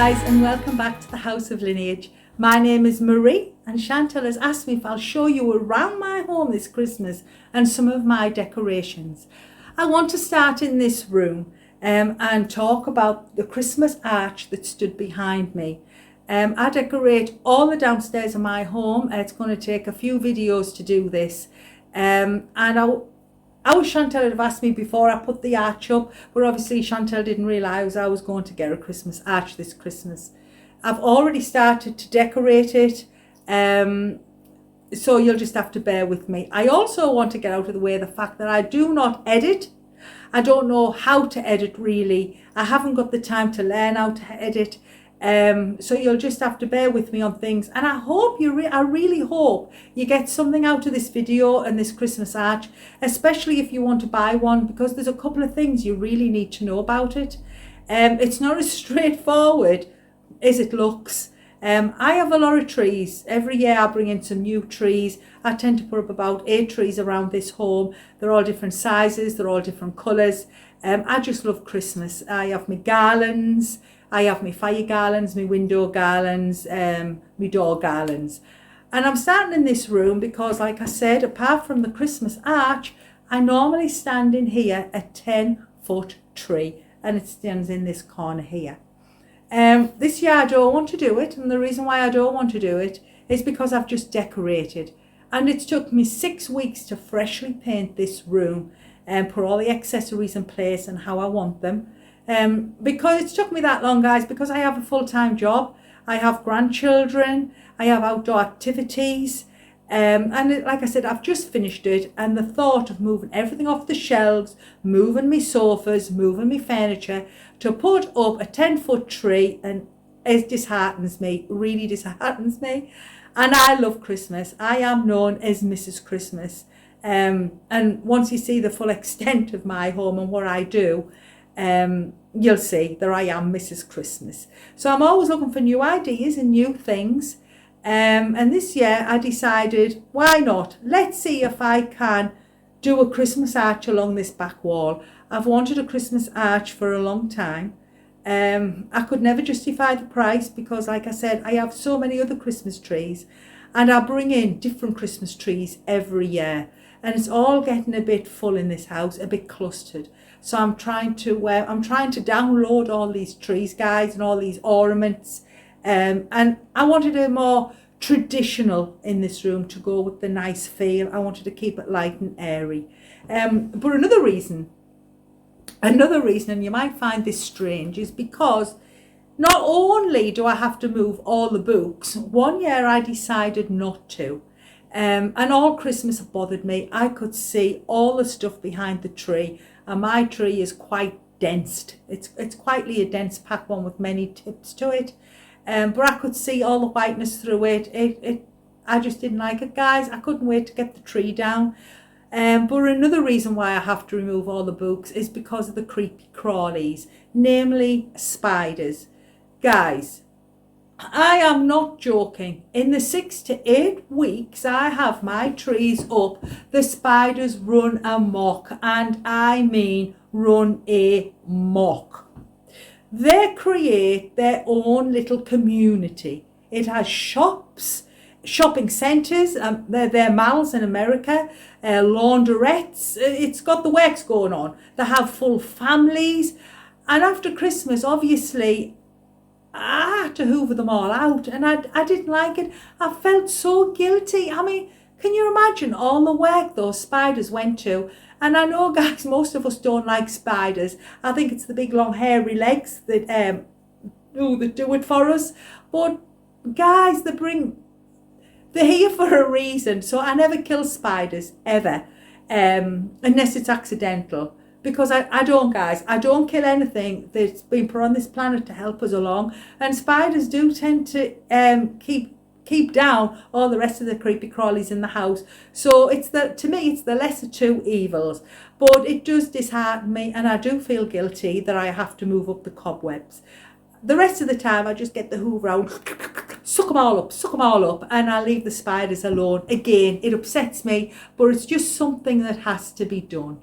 guys, and welcome back to the House of Lineage. My name is Marie, and Chantal has asked me if I'll show you around my home this Christmas and some of my decorations. I want to start in this room and talk about the Christmas arch that stood behind me. I decorate all the downstairs of my home. It's going to take a few videos to do this, and I wish Chantal had asked me before I put the arch up, but obviously Chantal didn't realise I was going to get a Christmas arch this Christmas. I've already started to decorate it, so you'll just have to bear with me. I also want to get out of the way the fact that I do not edit. I don't know how to edit really. I haven't got the time to learn how to edit. So you'll just have to bear with me on things, and I hope I really hope you get something out of this video and this Christmas arch, especially if you want to buy one, because there's a couple of things you really need to know about it. It's not as straightforward as it looks. I have a lot of trees. Every year I bring in some new trees. I tend to put up about 8 trees around this home. They're all different sizes, they're all different colours. I just love Christmas. I have my garlands, I have my fire garlands, my window garlands, my door garlands. And I'm starting in this room because, like I said, apart from the Christmas arch, I normally stand in here a 10-foot tree, and it stands in this corner here. This year I don't want to do it, and the reason why I don't want to do it is because I've just decorated. And it took me 6 weeks to freshly paint this room and put all the accessories in place and how I want them. Because it's took me that long, guys, because I have a full-time job, I have grandchildren, I have outdoor activities, and like I said, I've just finished it, and the thought of moving everything off the shelves, moving my sofas, moving my furniture, to put up a 10-foot tree, and it disheartens me, really disheartens me. And I love Christmas. I am known as Mrs. Christmas, and once you see the full extent of my home and what I do, you'll see that I am Mrs. Christmas. So I'm always looking for new ideas and new things. And this year I decided, why not? Let's see if I can do a Christmas arch along this back wall. I've wanted a Christmas arch for a long time. I could never justify the price because, like I said, I have so many other Christmas trees, and I bring in different Christmas trees every year. And it's all getting a bit full in this house, a bit clustered. So I'm trying to download all these trees, guys, and all these ornaments. And I wanted a more traditional in this room to go with the nice feel. I wanted to keep it light and airy. But another reason, and you might find this strange, is because not only do I have to move all the books, one year I decided not to. And all Christmas bothered me. I could see all the stuff behind the tree, and my tree is quite dense. It's quietly a dense pack one with many tips to it. But I could see all the whiteness through it. I just didn't like it, guys. I couldn't wait to get the tree down. But another reason why I have to remove all the books is because of the creepy crawlies, namely spiders. Guys, I am not joking. In the 6 to 8 weeks I have my trees up, the spiders run amok, and I mean run amok. They create their own little community. It has shops, shopping centres, they're malls in America, laundrettes. It's got the works going on. They have full families, and after Christmas, obviously, I had to hoover them all out, and I didn't like it. I felt so guilty. I mean, can you imagine all the work those spiders went to? And I know, guys, most of us don't like spiders. I think it's the big long hairy legs that do it for us. But guys, they're here for a reason. So I never kill spiders ever, unless it's accidental. Because I don't, guys. I don't kill anything that's been put on this planet to help us along. And spiders do tend to keep down all the rest of the creepy crawlies in the house. So to me, it's the lesser two evils. But it does dishearten me, and I do feel guilty that I have to move up the cobwebs. The rest of the time, I just get the hoover out, suck them all up, and I leave the spiders alone. Again, it upsets me, but it's just something that has to be done.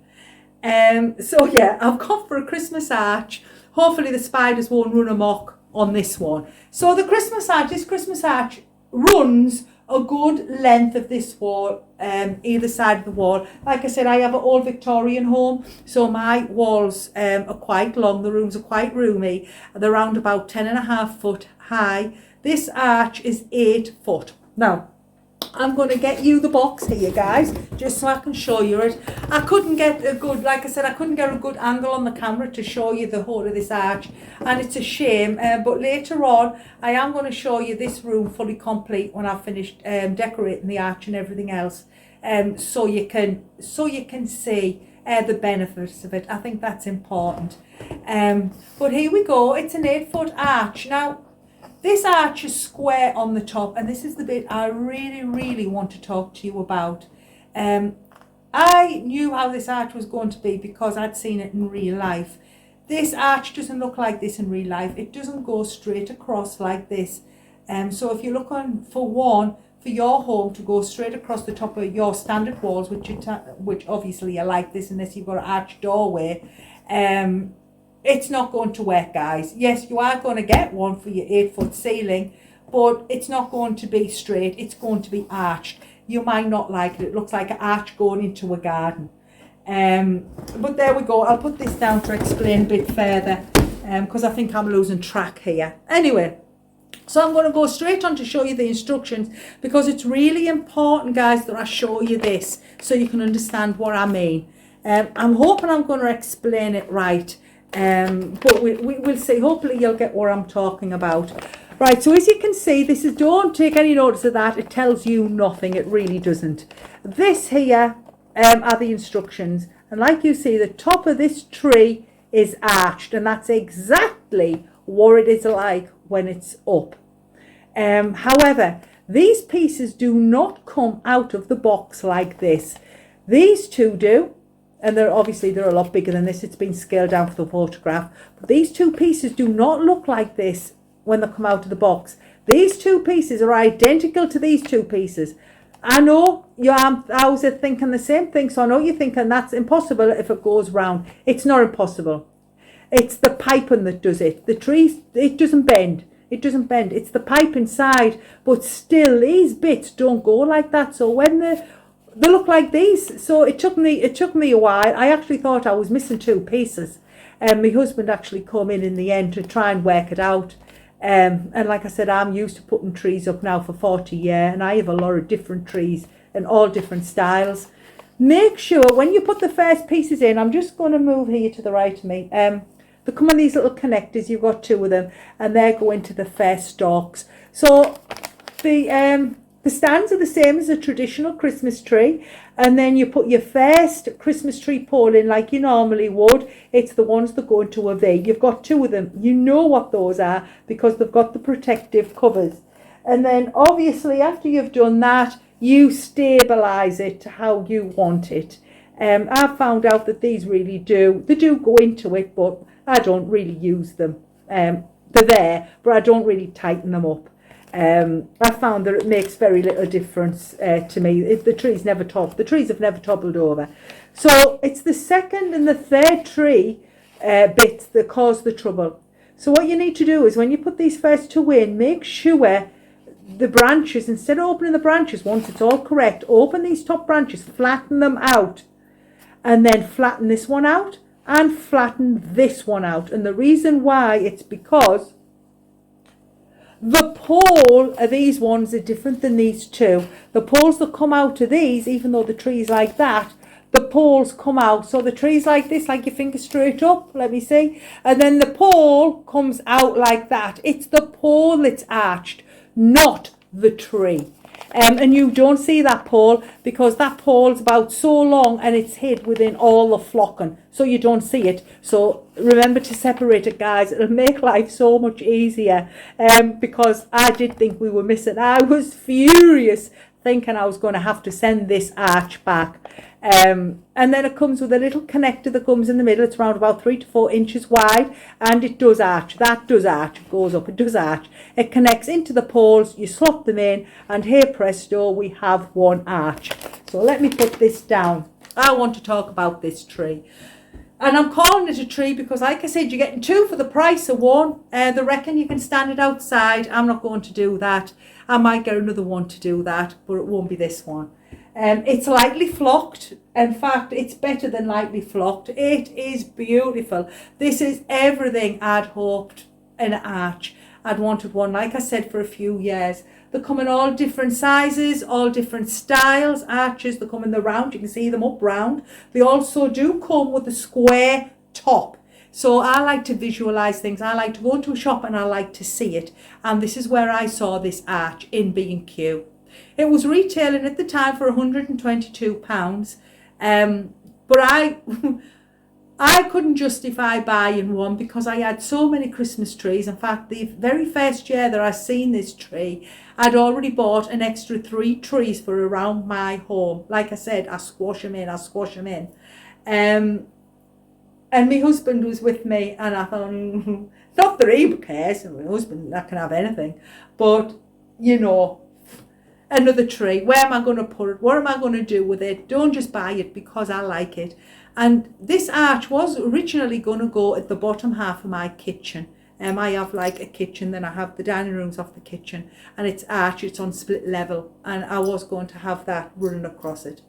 So yeah, I've gone for a Christmas arch. Hopefully the spiders won't run amok on this one. So the this Christmas arch runs a good length of this wall, either side of the wall. Like I said, I have an old Victorian home, so my walls are quite long, the rooms are quite roomy, they're around about 10.5 foot high. This arch is 8 foot. Now, I'm going to get you the box here, guys, just so I can show you it. I couldn't get a good, like I said, I couldn't get a good angle on the camera to show you the whole of this arch, and it's a shame, but later on I am going to show you this room fully complete when I've finished decorating the arch and everything else, so you can see the benefits of it. I think that's important. But here we go, it's an 8 foot arch. Now, this arch is square on the top, and this is the bit I really want to talk to you about. I knew how this arch was going to be because I'd seen it in real life. This arch doesn't look like this in real life. It doesn't go straight across like this. So if you're looking for your home to go straight across the top of your standard walls, which obviously are like this unless you've got an arched doorway, it's not going to work, guys. Yes, you are going to get one for your 8 foot ceiling, but it's not going to be straight. It's going to be arched. You might not like it. It looks like an arch going into a garden. But there we go. I'll put this down to explain a bit further, because I think I'm losing track here. Anyway, so I'm going to go straight on to show you the instructions, because it's really important, guys, that I show you this so you can understand what I mean. I'm hoping I'm going to explain it right. But we'll see. Hopefully you'll get what I'm talking about. Right, so as you can see, this is, don't take any notice of that. It tells you nothing. It really doesn't. This here are the instructions. And like you see, the top of this tree is arched. And that's exactly what it is like when it's up. However, these pieces do not come out of the box like this. These two do. And they're a lot bigger than this. It's been scaled down for the photograph. But these two pieces do not look like this when they come out of the box. These two pieces are identical to these two pieces. I know I was thinking the same thing, so I know you're thinking that's impossible if it goes round. It's not impossible. It's the piping that does it. The tree, it doesn't bend. It doesn't bend. It's the pipe inside. But still, these bits don't go like that. So when they look like these, so it took me a while. I actually thought I was missing two pieces, and my husband actually come in the end to try and work it out. And like I said, I'm used to putting trees up now for 40 years, and I have a lot of different trees in all different styles. Make sure when you put the first pieces in, I'm just going to move here to the right of me. They come on these little connectors. You've got two of them, and they go into the first stalks. So the stands are the same as a traditional Christmas tree, and then you put your first Christmas tree pole in like you normally would. It's the ones that go into a V. You've got two of them. You know what those are because they've got the protective covers. And then obviously after you've done that, you stabilise it to how you want it. I've found out that these really do go into it, but I don't really use them. They're there, but I don't really tighten them up. I found that it makes very little difference to me. The trees have never toppled over. So it's the second and the third tree bits that cause the trouble. So what you need to do is when you put these first two in, make sure the branches, instead of opening the branches once it's all correct, open these top branches, flatten them out, and then flatten this one out and flatten this one out. And the reason why, it's because the pole of these ones are different than these two. The poles that come out of these, even though the tree's like that, the poles come out. So the tree's like this, like your finger straight up, let me see. And then the pole comes out like that. It's the pole that's arched, not the tree. And you don't see that pole because that pole's about so long and it's hid within all the flocking, so you don't see it. So remember to separate it, guys. It'll make life so much easier, because I did think we were missing. I was furious thinking I was going to have to send this arch back. And then it comes with a little connector that comes in the middle. It's around about 3 to 4 inches wide, and it does arch. That does arch. It goes up. It does arch. It connects into the poles. You slot them in, and here presto, we have one arch. So let me put this down. I want to talk about this tree. And I'm calling it a tree because, like I said, you're getting two for the price of one. They reckon you can stand it outside. I'm not going to do that. I might get another one to do that, but it won't be this one. It's lightly flocked. In fact, it's better than lightly flocked. It is beautiful. This is everything I'd hoped in an arch. I'd wanted one, like I said, for a few years. They come in all different sizes, all different styles, arches. They come in the round. You can see them up round. They also do come with a square top. So I like to visualize things. I like to go into a shop and I like to see it. And this is where I saw this arch in B&Q. It was retailing at the time for £122. But I couldn't justify buying one because I had so many Christmas trees. In fact, the very first year that I seen this tree, I'd already bought an extra 3 trees for around my home. Like I said, I squash them in. And my husband was with me, and I thought, not that he cares, my husband, I can have anything. But, you know, another tree, where am I going to put it? What am I going to do with it? Don't just buy it because I like it. And this arch was originally going to go at the bottom half of my kitchen. I have like a kitchen, then I have the dining rooms off the kitchen, and it's arch, it's on split level, and I was going to have that running across it.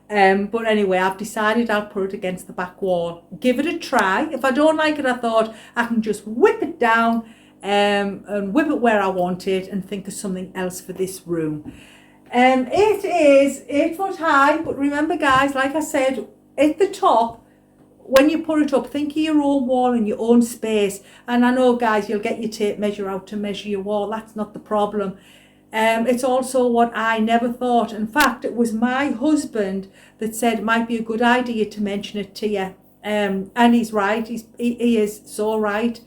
But anyway, I've decided I'll put it against the back wall. Give it a try. If I don't like it, I thought I can just whip it down and whip it where I want it and think of something else for this room. It is 8 foot high, but remember guys, like I said, at the top, when you put it up, think of your own wall and your own space. And I know guys, you'll get your tape measure out to measure your wall. That's not the problem. It's also what I never thought. In fact, it was my husband that said it might be a good idea to mention it to you. And he's right. He is so right.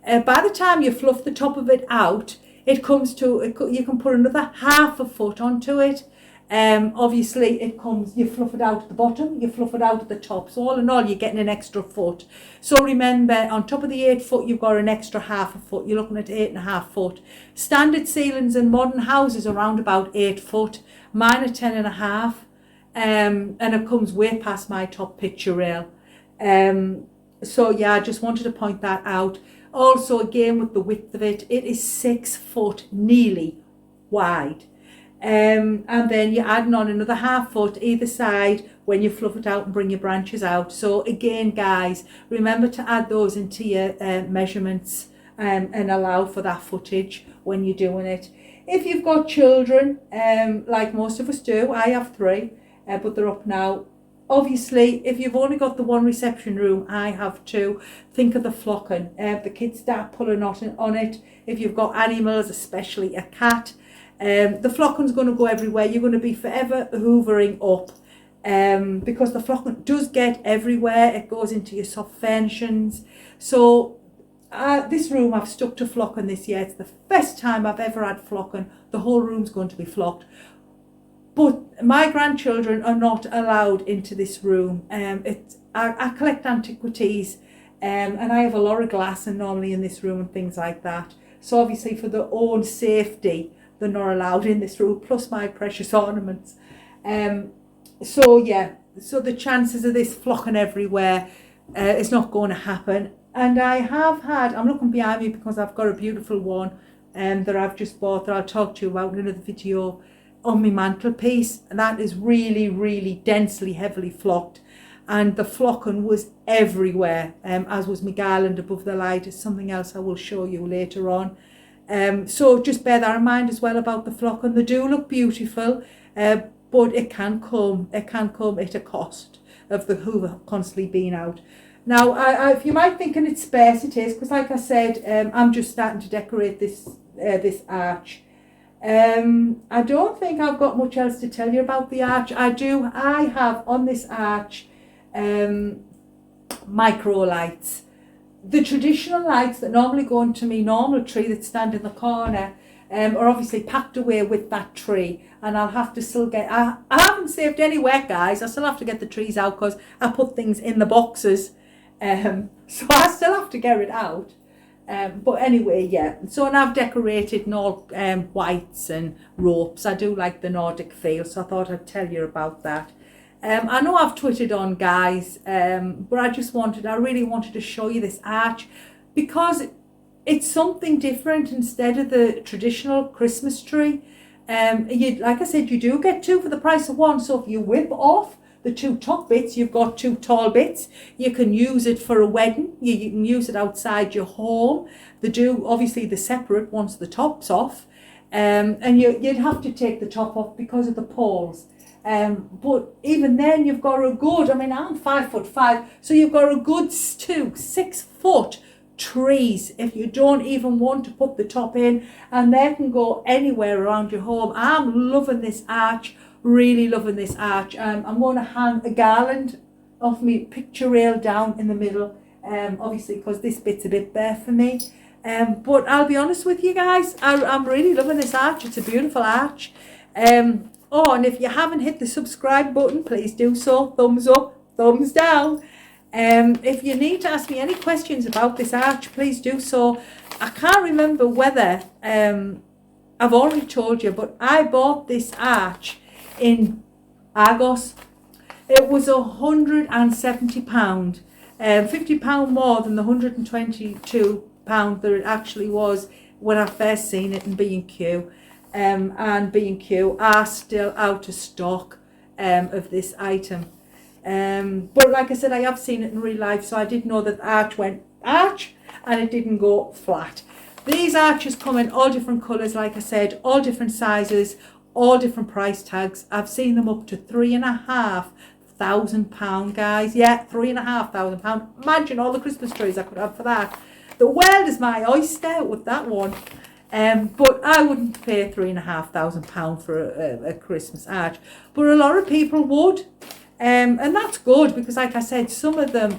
By the time you fluff the top of it out, it comes to, you can put another half a foot onto it. Obviously it comes, you fluff it out at the bottom, you fluff it out at the top. So all in all, you're getting an extra foot. So remember, on top of the 8 foot, you've got an extra half a foot. You're looking at 8.5 foot. Standard ceilings in modern houses are around about 8 foot. Mine are 10.5. And it comes way past my top picture rail. So yeah, I just wanted to point that out. Also, again, with the width of it, it is 6 foot nearly wide. And then you're adding on another half foot either side when you fluff it out and bring your branches out. So again, guys, remember to add those into your measurements and allow for that footage when you're doing it. If you've got children, like most of us do, I have 3, but they're up now. Obviously, if you've only got the one reception room, I have 2. Think of the flocking. The kids start pulling on it. If you've got animals, especially a cat, the flocking's going to go everywhere. You're going to be forever hoovering up because the flocking does get everywhere. It goes into your soft furnishings. So this room, I've stuck to flocking this year. It's the first time I've ever had flocking. The whole room's going to be flocked. But my grandchildren are not allowed into this room. I collect antiquities and I have a lot of glass and normally in this room and things like that. So obviously for their own safety, they're not allowed in this room, plus my precious ornaments. So yeah, so the chances of this flocking everywhere is not going to happen. And I have had, I'm looking behind me because I've got a beautiful one that I've just bought that I'll talk to you about in another video, on my mantelpiece, and that is really, really densely, heavily flocked, and the flocking was everywhere, as was my garland above the light. It's something else I will show you later on. So just bear that in mind as well about the flocking. They do look beautiful, but it can come at a cost of the hoover constantly being out. Now, if you might think in its space, it is, because like I said, I'm just starting to decorate this arch. I don't think I've got much else to tell you about the arch. I have on this arch micro lights. The traditional lights that normally go into my normal tree that stand in the corner are obviously packed away with that tree, and I'll have to still get, I haven't saved any work guys, I still have to get the trees out because I put things in the boxes, so I still have to get it out. But anyway, yeah, so and I've decorated in all whites and ropes. I do like the Nordic feel, so I thought I'd tell you about that. I know I've twittered on, guys, but I really wanted to show you this arch because it's something different instead of the traditional Christmas tree. Like I said, you do get two for the price of one. So if you whip off the two top bits, you've got two tall bits. You can use it for a wedding. You can use it outside your home. Obviously the separate once the top's off. And you'd have to take the top off because of the poles. But even then you've got a good, I mean, I'm 5'5", so you've got a good 6 foot trees if you don't even want to put the top in, and they can go anywhere around your home. I'm loving this arch, really loving this arch. I'm going to hang a garland of me picture rail down in the middle, obviously because this bit's a bit bare for me. But I'll be honest with you guys, I'm really loving this arch. It's a beautiful arch. Oh, and if you haven't hit the subscribe button, please do so. Thumbs up, thumbs down. If you need to ask me any questions about this arch, please do so. I can't remember whether I've already told you, but I bought this arch in Argos. It was £170, £50 more than the £122 that it actually was when I first seen it in B&Q. And B&Q are still out of stock of this item. But like I said, I have seen it in real life, so I did know that the arch went arch and it didn't go flat. These arches come in all different colours, like I said, all different sizes, all different price tags. I've seen them up to £3,500, guys. Yeah, £3,500. Imagine all the Christmas trees I could have for that. The world is my oyster with that one. But I wouldn't pay £3,500 for a Christmas arch, but a lot of people would. And that's good because, like I said, some of them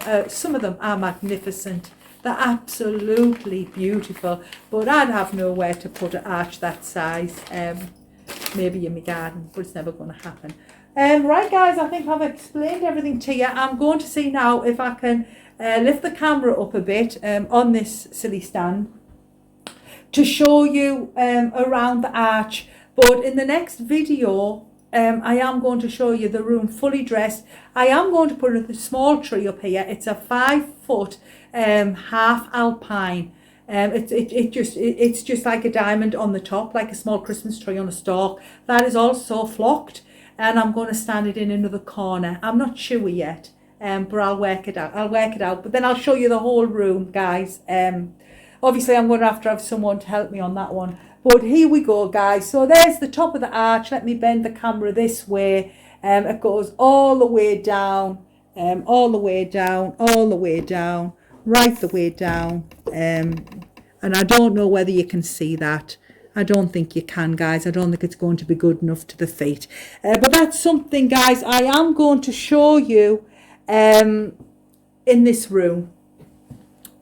are magnificent. They're absolutely beautiful. But I'd have nowhere to put an arch that size. Maybe in my garden, but it's never going to happen. Right, guys, I think I've explained everything to you. I'm going to see now if I can lift the camera up a bit on this silly stand to show you around the arch. But in the next video, I am going to show you the room fully dressed. I am going to put a small tree up here. It's a 5 foot half alpine. It's just like a diamond on the top, like a small Christmas tree on a stalk. That is also flocked, and I'm going to stand it in another corner. I'm not sure yet, but I'll work it out. But then I'll show you the whole room, guys. Obviously, I'm going to have someone to help me on that one. But here we go, guys. So there's the top of the arch. Let me bend the camera this way. It goes all the way down, all the way down, all the way down, right the way down. And I don't know whether you can see that. I don't think you can, guys. I don't think it's going to be good enough to the feet. But that's something, guys, I am going to show you in this room.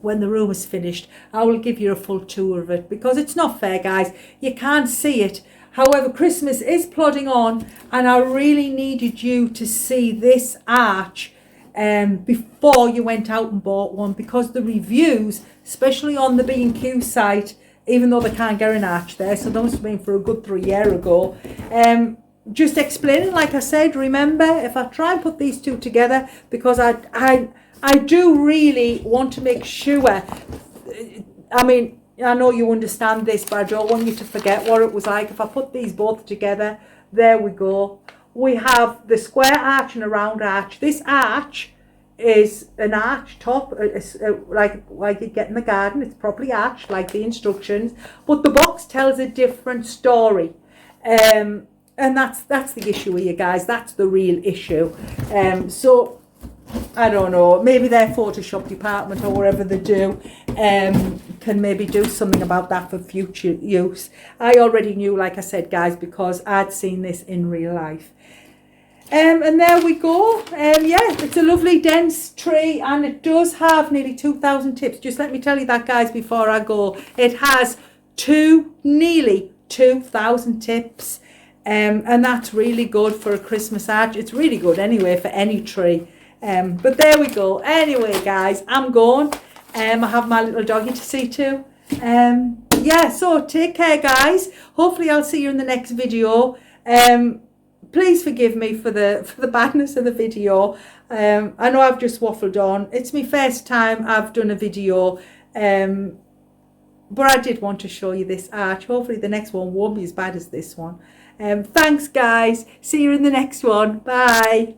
When the room is finished, I will give you a full tour of it because it's not fair, guys. You can't see it. However, Christmas is plodding on, and I really needed you to see this arch before you went out and bought one, because the reviews, especially on the B&Q site, even though they can't get an arch there, so that must have been for a good 3 years ago, just explaining, like I said, remember, if I try and put these two together, because I do really want to make sure, I mean, I know you understand this, but I don't want you to forget what it was like. If I put these both together, there we go. We have the square arch and a round arch. This arch is an arch top, like you get in the garden. It's properly arched, like the instructions. But the box tells a different story. And that's the issue here, guys. That's the real issue. So I don't know, maybe their Photoshop department or whatever they do can maybe do something about that for future use. I already knew, like I said, guys, because I'd seen this in real life. And there we go. Yeah, it's a lovely dense tree, and it does have nearly 2,000 tips. Just let me tell you that, guys, before I go. It has nearly 2,000 tips, and that's really good for a Christmas arch. It's really good anyway for any tree. But there we go. Anyway, guys, I'm going. I have my little doggy to see to. Yeah, so take care, guys. Hopefully I'll see you in the next video. please forgive me for the badness of the video. I know I've just waffled on. It's my first time I've done a video, but I did want to show you this arch. Hopefully the next one won't be as bad as this one. Thanks guys. See you in the next one. Bye.